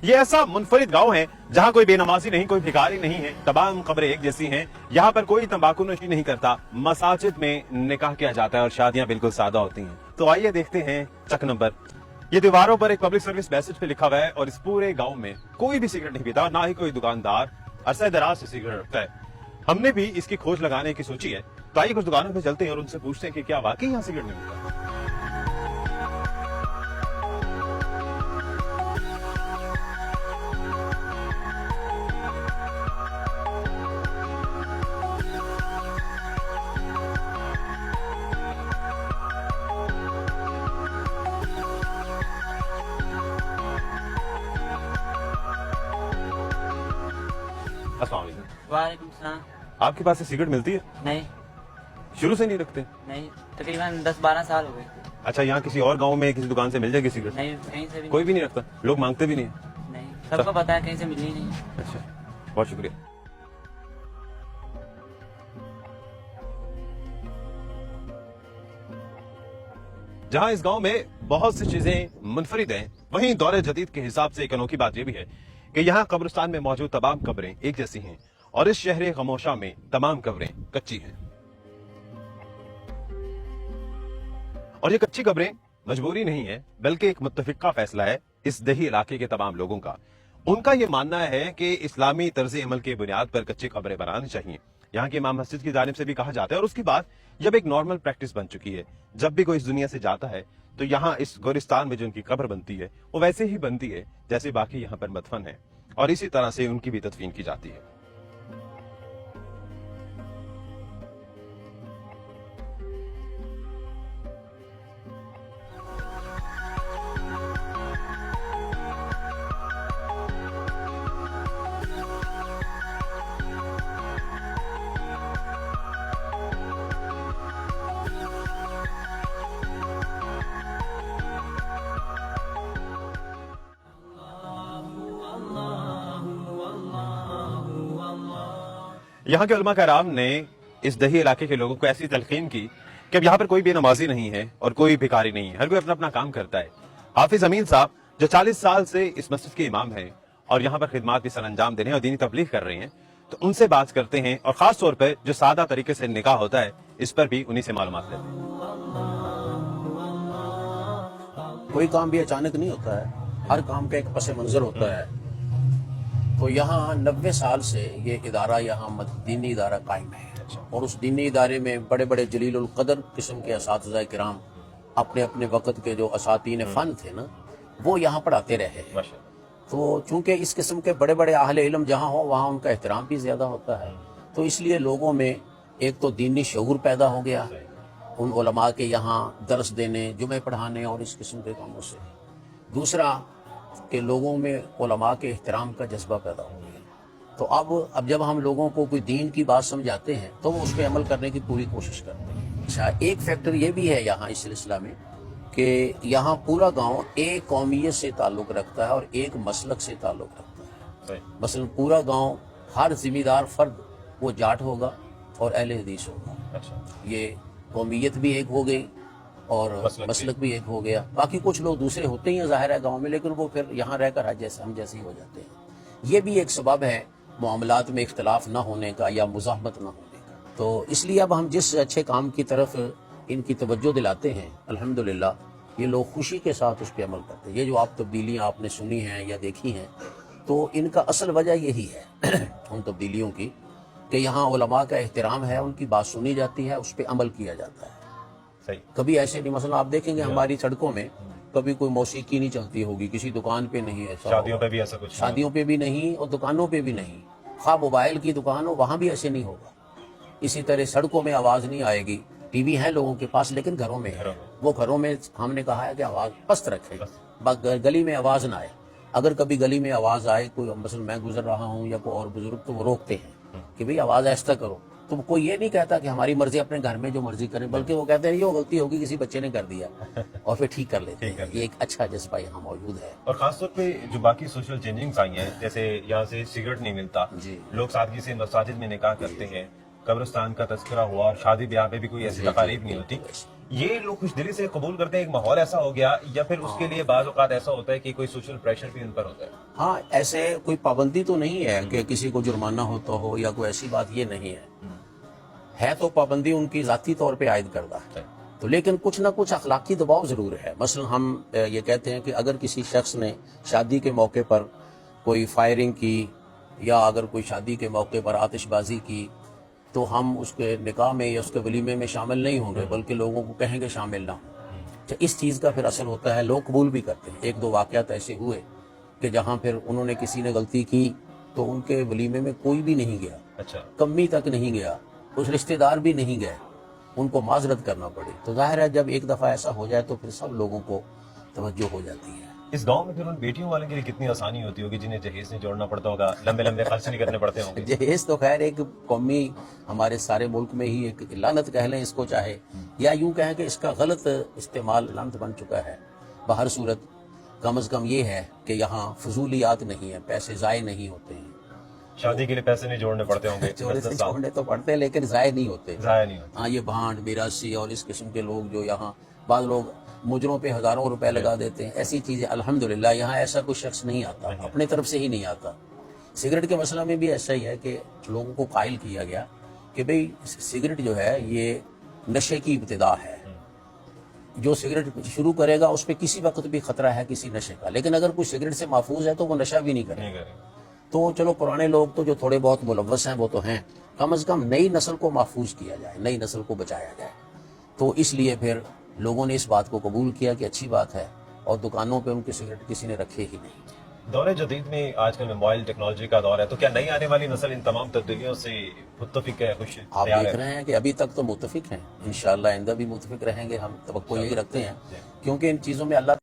ये ऐसा मुनफरिद गांव है जहां कोई बेनमाजी नहीं, कोई भिखारी नहीं है, तमाम कब्रें एक जैसी हैं। यहाँ पर कोई तंबाकू नोशी नहीं करता, मसाजिद में निकाह किया जाता है और शादियां बिल्कुल सादा होती हैं। तो आइए देखते हैं चक नंबर। ये दीवारों पर एक पब्लिक सर्विस मैसेज पे लिखा हुआ है और इस पूरे गाँव में कोई भी सिगरेट नहीं पीता, ना ही कोई दुकानदार अरसा दराज से सिगरेट रखता है। हमने भी इसकी खोज लगाने की सोची है, तो आइए कुछ दुकानों पे चलते हैं और उनसे पूछते हैं कि क्या वाकई यहाँ सिगरेट नहीं मिलता। वालेकुम सलाम। आपके पास से सिगरेट मिलती है? नहीं, शुरू से नहीं रखते? नहीं, तकरीबन 10-12 साल हो गए। अच्छा, यहाँ किसी और गांव में किसी दुकान से मिल जाएगी सिगरेट? नहीं, कहीं से भी कोई भी नहीं रखता, लोग मांगते भी नहीं? नहीं, सबको पता है कहीं से मिली नहीं। अच्छा, बहुत शुक्रिया। जहां इस गांव में बहुत सी चीजें मुनफरिद हैं, वहीं दौरे जदीद के हिसाब से एक अनोखी बात यह भी है कि यहाँ कब्रिस्तान में मौजूद तमाम कब्रें एक जैसी हैं और इस शहर खामोशा में तमाम कब्रें कच्ची हैं। और ये कच्ची कब्रें मजबूरी नहीं है, बल्कि एक मुत्तफिका फैसला है इस दही इलाके के तमाम लोगों का। उनका ये मानना है कि इस्लामी तर्ज अमल की बुनियाद पर कच्ची कब्रें बनानी चाहिए। यहाँ की इमाम मस्जिद की जानिब से भी कहा जाता है और उसकी बात जब एक नॉर्मल प्रैक्टिस बन चुकी है। जब भी कोई इस दुनिया से जाता है तो यहाँ इस गोरिस्तान में जो उनकी कब्र बनती है वो वैसे ही बनती है जैसे बाकी यहाँ पर मदफन है, और इसी तरह से उनकी भी तदफीन की जाती है। यहाँ के उलमा कराम ने इस दही इलाके के लोगों को ऐसी तलकीन की कि अब यहाँ पर कोई बेनमाजी नहीं है और कोई भिखारी नहीं है, हर कोई अपना अपना काम करता है। हाफिज अमीन साहब जो 40 साल से इस मस्जिद के इमाम हैं और यहाँ पर खिदमात भी सर अंजाम दे रहे हैं और दीनी तबलीग कर रहे हैं, तो उनसे बात करते हैं और खास तौर पर जो सादा तरीके से निकाह होता है इस पर भी उन्हीं से मालूमात लेते हैं। कोई काम भी अचानक नहीं होता है, हर काम का एक पस मंजर होता है। तो यहाँ 90 साल से ये इदारा यहाँ दीनी इदारा कायम है और उस दीनी इदारे में बड़े बड़े जलील उल कदर किस्म के असातिज़ा किराम अपने अपने वक़्त के जो असातीन फ़न थे ना, वो यहाँ पढ़ाते रहे। तो चूंकि इस किस्म के बड़े बड़े अहले इल्म जहाँ हो वहाँ उनका एहतराम भी ज़्यादा होता है, तो इसलिए लोगों में एक तो दीनी शऊर पैदा हो गया उन उलमा के यहाँ दर्स देने, जुमे पढ़ाने और इस किस्म के कामों से। दूसरा कि लोगों में उलमा के एहतराम का जज्बा पैदा हो गया। तो अब जब हम लोगों को कोई दीन की बात समझाते हैं तो वो उस पर अमल करने की पूरी कोशिश करते हैं। अच्छा, एक फैक्टर ये भी है यहाँ इस सिलसिला में कि यहाँ पूरा गांव एक कौमियत से ताल्लुक़ रखता है और एक मसलक से ताल्लुक़ रखता है। मसलन पूरा गाँव हर जिम्मेदार फर्द वो जाट होगा और अहले हदीस होगा। ये कौमियत भी एक हो गई और मसलक भी एक हो गया। बाकी कुछ लोग दूसरे होते ही हैं ज़ाहिर है गाँव में, लेकिन वो फिर यहाँ रहकर हम जैसे ही हो जाते हैं। ये भी एक सबब है मामलात में इख्तलाफ ना होने का या मुज़ाहमत ना होने का। तो इसलिए अब हम जिस अच्छे काम की तरफ इनकी तवज्जो दिलाते हैं, अल्हम्दुलिल्लाह ये लोग खुशी के साथ उस पर अमल करते हैं। ये जो आप तब्दीलियाँ आपने सुनी हैं या देखी हैं, तो इनका असल वजह यही है उन तब्दीलियों की कि यहाँ उलमा का एहतराम है, उनकी बात सुनी जाती है, उस पर अमल किया जाता है। सही। कभी ऐसे नहीं, मसलन आप देखेंगे हमारी सड़कों में कभी कोई मौसीकी नहीं चलती होगी, किसी दुकान पे नहीं है, शादियों पे भी ऐसा कुछ, शादियों पे भी नहीं और दुकानों पे भी नहीं। खा मोबाइल की दुकान हो वहाँ भी ऐसे नहीं होगा। इसी तरह सड़कों में आवाज़ नहीं आएगी। टीवी है लोगों के पास लेकिन घरों में है, वो घरों में हमने कहा है कि आवाज़ पस्त रखें, गली में आवाज़ ना आए। अगर कभी गली में आवाज़ आए, कोई मसलन मैं गुजर रहा हूँ या कोई और बुजुर्ग, तो वो रोकते हैं कि भाई आवाज़ ऐसा करो। तो कोई ये नहीं कहता कि हमारी मर्जी, अपने घर में जो मर्जी करें, बल्कि वो कहते हैं ये गलती होगी, किसी बच्चे ने कर दिया और फिर ठीक कर लेते हैं। ये एक अच्छा जज्बा यहाँ मौजूद है। और खासतौर पे जो बाकी सोशल चेंजिंग्स आई हैं, जैसे यहाँ से सिगरेट नहीं मिलता, लोग सादगी से मसाजिद में निकाह करते हैं, कब्रिस्तान का तज़किरा हुआ और शादी ब्याह पे भी कोई ऐसी तकारीब नहीं होती, یہ لوگ خوش دلی سے قبول کرتے ہیں, ایک ماحول ایسا ہو گیا, یا پھر اس کے لیے بعض اوقات ایسا ہوتا ہے کہ کوئی سوشل پریشر بھی ان پر ہوتا ہے؟ ہاں, ایسے کوئی پابندی تو نہیں ہے کہ کسی کو جرمانہ ہوتا ہو یا کوئی ایسی بات, یہ نہیں ہے تو پابندی ان کی ذاتی طور پہ عائد کردہ ہے, تو لیکن کچھ نہ کچھ اخلاقی دباؤ ضرور ہے. مثلا ہم یہ کہتے ہیں کہ اگر کسی شخص نے شادی کے موقع پر کوئی فائرنگ کی یا اگر کوئی شادی کے موقع پر آتش بازی کی, تو ہم اس کے نکاح میں یا اس کے ولیمے میں شامل نہیں ہوں گے, بلکہ لوگوں کو کہیں گے شامل نہ ہوں. اس چیز کا پھر اثر ہوتا ہے, لوگ قبول بھی کرتے ہیں. ایک دو واقعات ایسے ہوئے کہ جہاں پھر انہوں نے کسی نے غلطی کی تو ان کے ولیمے میں کوئی بھی نہیں گیا, اچھا, کمی تک نہیں گیا, کچھ رشتہ دار بھی نہیں گئے, ان کو معذرت کرنا پڑی. تو ظاہر ہے جب ایک دفعہ ایسا ہو جائے تو پھر سب لوگوں کو توجہ ہو جاتی ہے. اس گاؤں میں پھر ان بیٹیوں والے کے لیے کتنی آسانی ہوتی ہوگی جنہیں جہیز نہیں جوڑنا پڑتا ہوگا, لمبے لمبے خرچ نہیں کرنے پڑتے ہوں گے؟ جہیز تو خیر ایک قومی ہمارے سارے ملک میں ہی ایک لعنت کہہ لیں اس کو چاہے, یا یوں کہیں کہ اس کا غلط استعمال لعنت بن چکا ہے. بہر صورت کم از کم یہ ہے کہ یہاں فضولیات نہیں ہیں, پیسے ضائع نہیں ہوتے ہیں. شادی کے لیے پیسے نہیں جوڑنے پڑتے ہوں گے؟ چھوڑنے تو پڑتے ہیں لیکن ضائع نہیں ہوتے. ضائع نہیں ہوتے. ہاں, یہ بھانڈ میراثی اور اس قسم کے لوگ جو یہاں, بعض لوگ مجروں پہ ہزاروں روپے لگا دیتے ہیں, ایسی چیزیں الحمدللہ یہاں ایسا کوئی شخص نہیں آتا, اپنے طرف سے ہی نہیں آتا. سگریٹ کے مسئلہ میں بھی ایسا ہی ہے کہ لوگوں کو قائل کیا گیا کہ بھئی سگریٹ جو ہے یہ نشے کی ابتدا ہے, جو سگریٹ شروع کرے گا اس پہ کسی وقت بھی خطرہ ہے کسی نشے کا, لیکن اگر کوئی سگریٹ سے محفوظ ہے تو وہ نشہ بھی نہیں کرے گا. تو چلو پرانے لوگ تو جو تھوڑے بہت ملوث ہیں وہ تو ہیں, کم از کم نئی نسل کو محفوظ کیا جائے, نئی نسل کو بچایا جائے. تو اس لیے پھر لوگوں نے اس بات کو قبول کیا کہ اچھی بات ہے, اور دکانوں پہ ان کے سگریٹ کسی نے رکھے ہی نہیں. دور جدید میں آج کل موبائل ٹیکنالوجی کا دور ہے, تو کیا نئی آنے والی نسل ان تمام تبدیلیوں سے متفق ہے, خوش ہے؟ آپ دیکھ رہے ہیں کہ ابھی تک تو متفق ہیں, انشاءاللہ آئندہ بھی متفق رہیں گے, ہم توقع یہی رکھتے ہیں, کیونکہ ان چیزوں میں اللہ